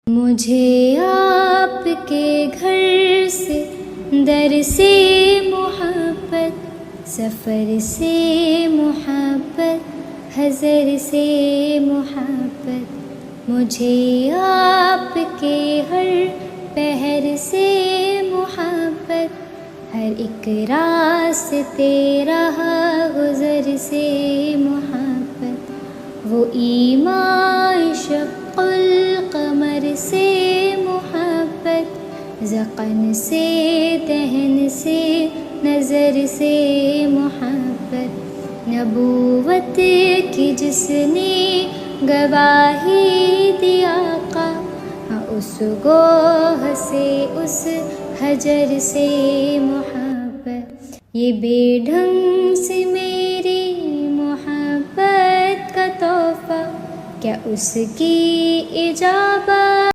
مجھے آپ کے گھر سے در سے محبت، سفر سے محبت، حضر سے محبت، مجھے آپ کے ہر پہر سے محبت، ہر ایک راستے راہ گزر سے محبت، وہ ایمان شق القمر سے محبت، ذقن سے دہن سے نظر سے محبت، نبوت کی جس نے گواہی دی آقا، اس گوہ سے اس حجر سے محبت، یہ بے ڈھنگ سے میری محبت کا تحفہ، کیا اس کی اجابت